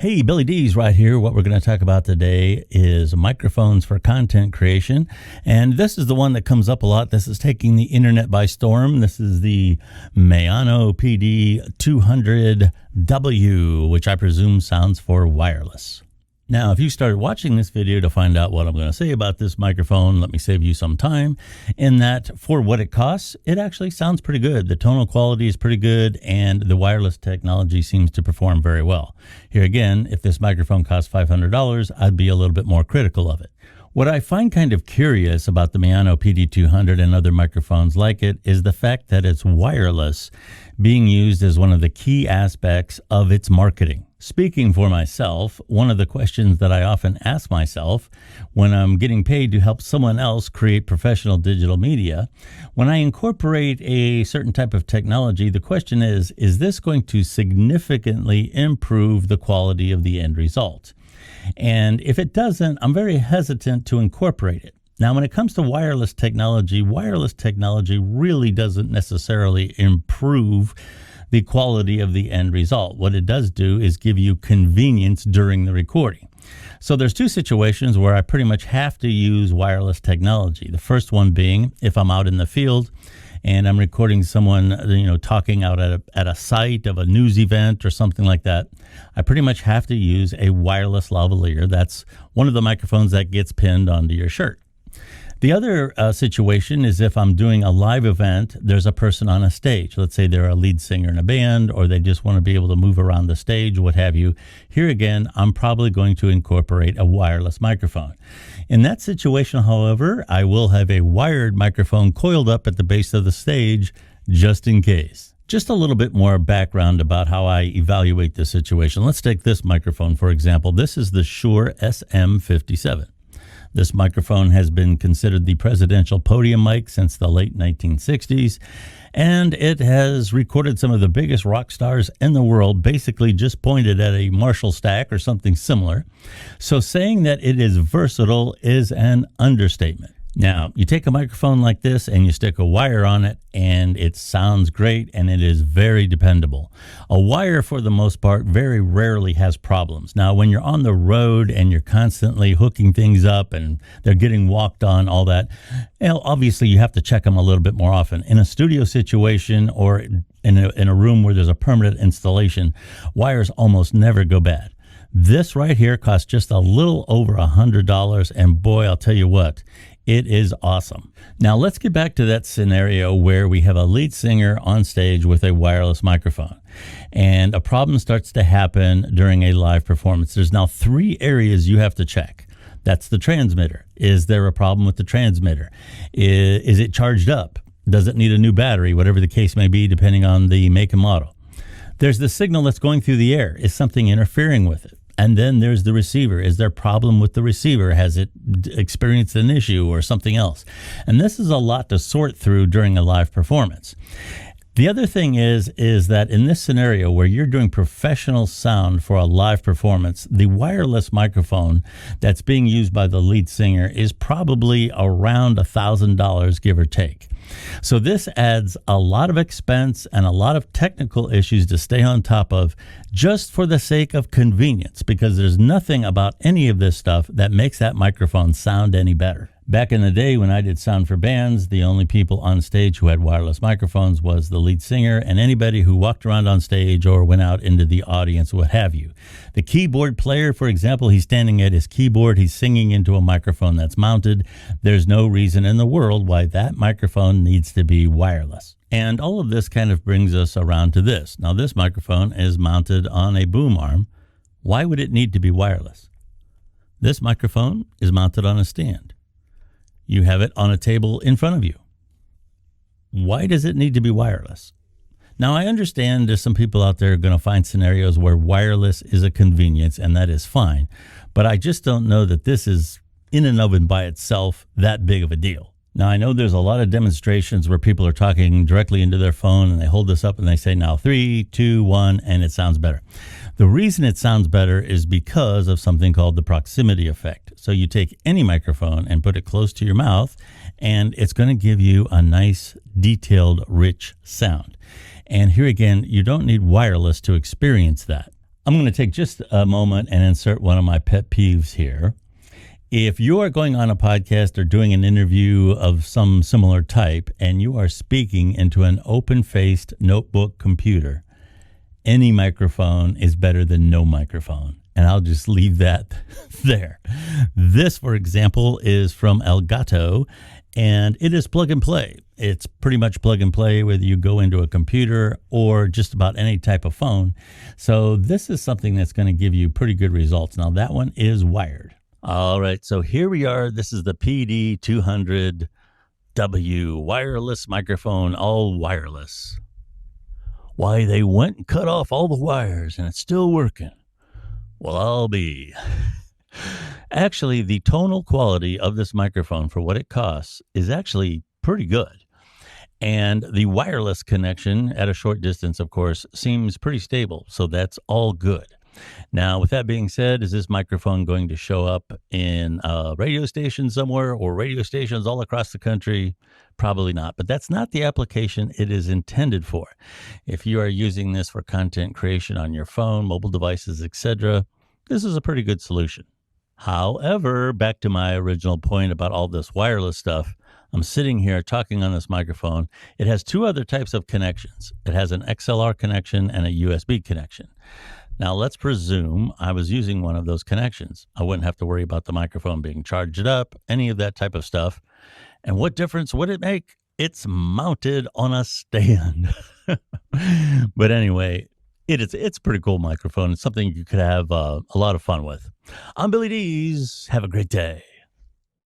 Hey, Billy D's right here. What we're going to talk about today is microphones for content creation. And this is the one that comes up a lot. This is taking the internet by storm. This is the Maono PD200W, which I presume sounds for wireless. Now, if you started watching this video to find out what I'm going to say about this microphone, let me save you some time. In that, for what it costs, it actually sounds pretty good. The tonal quality is pretty good, and the wireless technology seems to perform very well. Here again, if this microphone costs $500, I'd be a little bit more critical of it. What I find kind of curious about the Maono PD200 and other microphones like it is the fact that it's wireless being used as one of the key aspects of its marketing. Speaking for myself, one of the questions that I often ask myself when I'm getting paid to help someone else create professional digital media, when I incorporate a certain type of technology, the question is this going to significantly improve the quality of the end result? And if it doesn't, I'm very hesitant to incorporate it. Now, when it comes to wireless technology really doesn't necessarily improve the quality of the end result. What it does do is give you convenience during the recording. So there's two situations where I pretty much have to use wireless technology. The first one being if I'm out in the field and I'm recording someone, talking out at a site of a news event or something like that, I pretty much have to use a wireless lavalier. That's one of the microphones that gets pinned onto your shirt. The other situation is if I'm doing a live event, there's a person on a stage. Let's say they're a lead singer in a band, or they just want to be able to move around the stage, what have you. Here again, I'm probably going to incorporate a wireless microphone. In that situation, however, I will have a wired microphone coiled up at the base of the stage just in case. Just a little bit more background about how I evaluate this situation. Let's take this microphone, for example. This is the Shure SM57. This microphone has been considered the presidential podium mic since the late 1960s, and it has recorded some of the biggest rock stars in the world, basically just pointed at a Marshall stack or something similar. So saying that it is versatile is an understatement. Now, you take a microphone like this and you stick a wire on it, and it sounds great, and it is very dependable. A wire, for the most part, very rarely has problems. Now, when you're on the road and you're constantly hooking things up and they're getting walked on, all that, obviously you have to check them a little bit more often. In a studio situation or in a room where there's a permanent installation, wires almost never go bad. This right here costs just a little over $100, and boy, I'll tell you what, it is awesome. Now let's get back to that scenario where we have a lead singer on stage with a wireless microphone, and a problem starts to happen during a live performance. There's now three areas you have to check. That's the transmitter. Is there a problem with the transmitter? Is it charged up? Does it need a new battery? Whatever the case may be, depending on the make and model. There's the signal that's going through the air. Is something interfering with it? And then there's the receiver. Is there a problem with the receiver? Has it experienced an issue or something else? And this is a lot to sort through during a live performance. The other thing is that in this scenario where you're doing professional sound for a live performance, the wireless microphone that's being used by the lead singer is probably around $1,000, give or take. So this adds a lot of expense and a lot of technical issues to stay on top of just for the sake of convenience, because there's nothing about any of this stuff that makes that microphone sound any better. Back in the day when I did sound for bands, the only people on stage who had wireless microphones was the lead singer and anybody who walked around on stage or went out into the audience, what have you. The keyboard player, for example, he's standing at his keyboard, he's singing into a microphone that's mounted. There's no reason in the world why that microphone needs to be wireless. And all of this kind of brings us around to this. Now, this microphone is mounted on a boom arm. Why would it need to be wireless? This microphone is mounted on a stand. You have it on a table in front of you. Why does it need to be wireless? Now, I understand there's some people out there going to find scenarios where wireless is a convenience, and that is fine. But I just don't know that this is in and of and by itself that big of a deal. Now, I know there's a lot of demonstrations where people are talking directly into their phone and they hold this up and they say, now 3, 2, 1, and it sounds better. The reason it sounds better is because of something called the proximity effect. So you take any microphone and put it close to your mouth, and it's going to give you a nice, detailed, rich sound. And here again, you don't need wireless to experience that. I'm going to take just a moment and insert one of my pet peeves here. If you are going on a podcast or doing an interview of some similar type and you are speaking into an open-faced notebook computer, any microphone is better than no microphone. And I'll just leave that there. This, for example, is from Elgato, and it is plug and play. It's pretty much plug and play whether you go into a computer or just about any type of phone. So this is something that's going to give you pretty good results. Now, that one is wired. All right, so here we are. This is the PD200W wireless microphone, all wireless. Why, they went and cut off all the wires and it's still working. Well, I'll be. Actually, the tonal quality of this microphone for what it costs is actually pretty good. And the wireless connection at a short distance, of course, seems pretty stable. So that's all good. Now, with that being said, is this microphone going to show up in a radio station somewhere or radio stations all across the country? Probably not, but that's not the application it is intended for. If you are using this for content creation on your phone, mobile devices, etc., this is a pretty good solution. However, back to my original point about all this wireless stuff, I'm sitting here talking on this microphone. It has two other types of connections. It has an XLR connection and a USB connection. Now, let's presume I was using one of those connections. I wouldn't have to worry about the microphone being charged up, any of that type of stuff. And what difference would it make? It's mounted on a stand. But anyway, it's a pretty cool microphone. It's something you could have a lot of fun with. I'm Billy Dees. Have a great day.